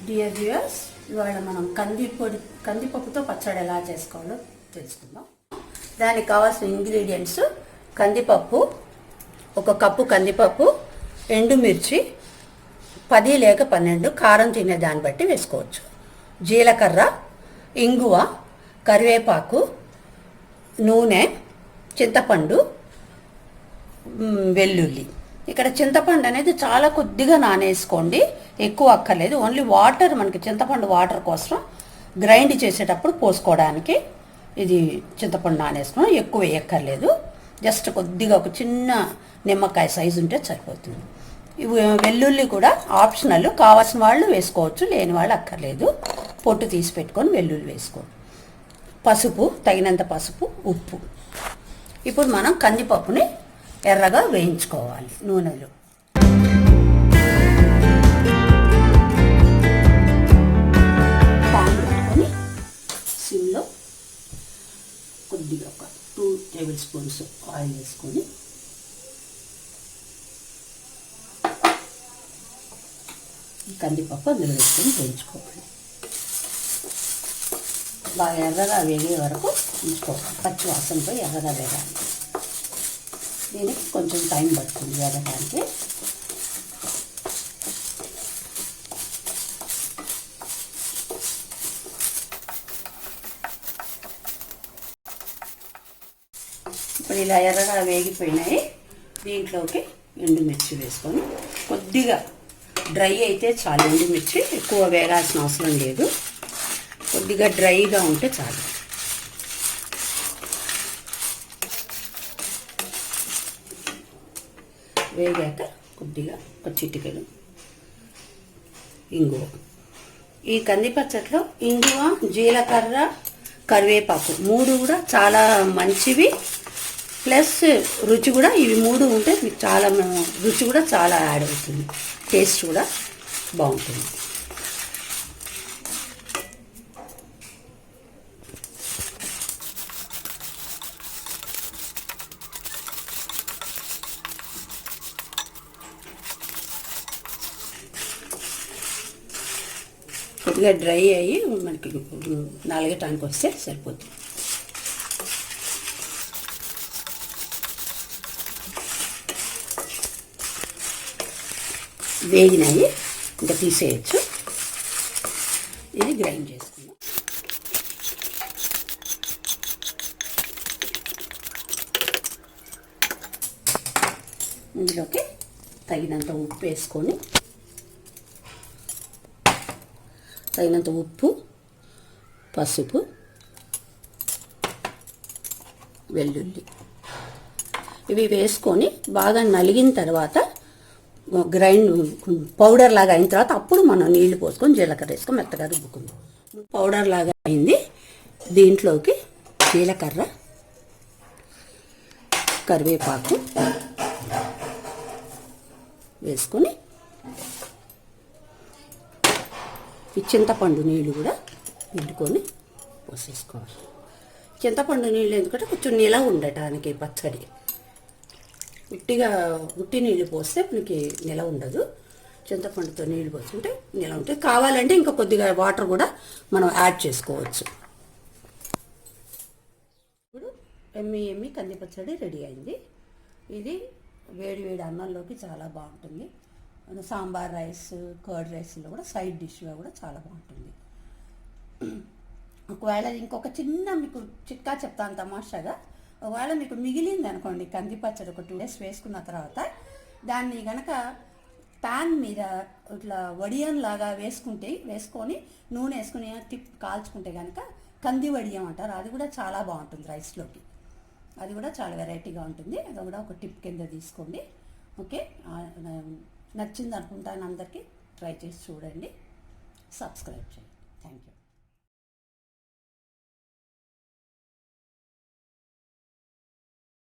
Dear viewers, ఇవాళ మనం కందిపప్పుతో పచ్చడి ఎలా చేసుకోవాలో తెలుసుకుందాం. దానికి కావాల్సిన ఇంగ్రీడియంట్స్: కందిపప్పు, 1 కప్పు కందిపప్పు, ఎండుమిర్చి 10 లేక 12, కారం తినే దాన్ని బట్టి వేసుకోవచ్చు, జీలకర్ర, ఇంగువ, కరివేపాకు, నూనె, చింతపండు, వెల్లుల్లి. ఇక్కడ చింతపండు అనేది చాలా కొద్దిగా నానేసుకోండి, ఎక్కువ అక్కర్లేదు. ఓన్లీ వాటర్, మనకి చింతపండు వాటర్ కోసం గ్రైండ్ చేసేటప్పుడు పోసుకోవడానికి ఇది చింతపండు నానేసుకున్నాం, ఎక్కువ వేయక్కర్లేదు. జస్ట్ కొద్దిగా ఒక చిన్న నిమ్మకాయ సైజు ఉంటే సరిపోతుంది. ఇవి వెల్లుల్లి కూడా ఆప్షనల్, కావాల్సిన వాళ్ళు వేసుకోవచ్చు, లేని వాళ్ళు అక్కర్లేదు. పొట్టు తీసి పెట్టుకొని వెల్లుల్లి వేసుకోండి. పసుపు, తగినంత పసుపు, ఉప్పు. ఇప్పుడు మనం కందిపప్పుని ఎర్రగా వేయించుకోవాలి నూనెలో. పాన్ పెట్టుకొని సిమ్లో కొద్దిగా ఒక 2 టేబుల్ స్పూన్స్ ఆయిల్ వేసుకొని కందిపప్పు అందులో వేసుకొని వేయించుకోవాలి. బాగా ఎర్రగా వేగే వరకు ఉంచుకోవాలి. పచ్చి వాసనతో ఎర్రగా వేగాలి. దీనికి కొంచెం టైం పడుతుంది వేగడానికి. ఇప్పుడు ఇలా ఎర్రగా వేగిపోయినాయి. దీంట్లోకి ఎండుమిర్చి వేసుకొని కొద్దిగా డ్రై అయితే చాలు. ఎండుమిర్చి ఎక్కువ వేగాల్సిన అవసరం లేదు, కొద్దిగా డ్రైగా ఉంటే చాలు. వేగాక కొద్దిగా ఒక చిటికెడు ఇంగువ. ఈ కంది పచ్చడిలో ఇంగువ, జీలకర్ర, కరివేపాకు 3 కూడా చాలా మంచివి. ప్లస్ రుచి కూడా, ఇవి 3 ఉంటే మీకు చాలా రుచి కూడా చాలా యాడ్ అవుతుంది, టేస్ట్ కూడా బాగుంటుంది. కొద్దిగా డ్రై అయ్యి మనకి నాలుగటానికి వస్తే సరిపోతుంది. వేగినాయి, ఇంకా తీసేయచ్చు. ఇది గ్రైండ్ చేసుకుందాం. ఇందులోకి తగినంత ఉప్పు వేసుకొని, తగినంత ఉప్పు, పసుపు, వెల్లుల్లి ఇవి వేసుకొని బాగా నలిగిన తర్వాత, గ్రైండ్ పౌడర్ లాగా అయిన తర్వాత అప్పుడు మనం నీళ్లు పోసుకొని జీలకర్ర వేసుకొని మెత్తగా రుబ్బుకుందాం. పౌడర్ లాగా అయింది. దీంట్లోకి జీలకర్ర, కరివేపాకు వేసుకొని ఈ చింతపండు నీళ్ళు కూడా పిండుకొని పోసేసుకోవాలి. చింతపండు నీళ్ళు ఎందుకంటే కొంచెం నిలవ ఉండటానికి పచ్చడి. ఉట్టి నీళ్ళు పోస్తే మనకి నిలవ ఉండదు. చింతపండుతో నీళ్ళు పోసుకుంటే నిలవ ఉంటుంది. కావాలంటే ఇంకా కొద్దిగా వాటర్ కూడా మనం యాడ్ చేసుకోవచ్చు. ఇప్పుడు ఎమ్మి కంది పచ్చడి రెడీ అయింది. ఇది వేడి వేడి అన్నంలోకి చాలా బాగుంటుంది. సాంబార్ రైస్, కర్డ్ రైస్లో కూడా సైడ్ డిష్గా కూడా చాలా బాగుంటుంది. ఒకవేళ ఇంకొక చిన్న మీకు చిట్కా చెప్తాను తమాషాగా. ఒకవేళ మీకు మిగిలింది అనుకోండి కంది పచ్చడి, ఒక 2 days వేసుకున్న తర్వాత దాన్ని కనుక ప్యాన్ మీద ఇట్లా వడియం లాగా వేసుకొని నూనె వేసుకుని కాల్చుకుంటే కనుక కంది వడియం అంటారు. అది కూడా చాలా బాగుంటుంది రైస్లోకి. అది కూడా చాలా వెరైటీగా ఉంటుంది. అది కూడా ఒక టిప్ కింద తీసుకోండి. ఓకే, నచ్చింది అనుకుంటాను. అందరికీ ట్రై చేసి చూడండి, సబ్స్క్రైబ్ చేయండి. Thank you.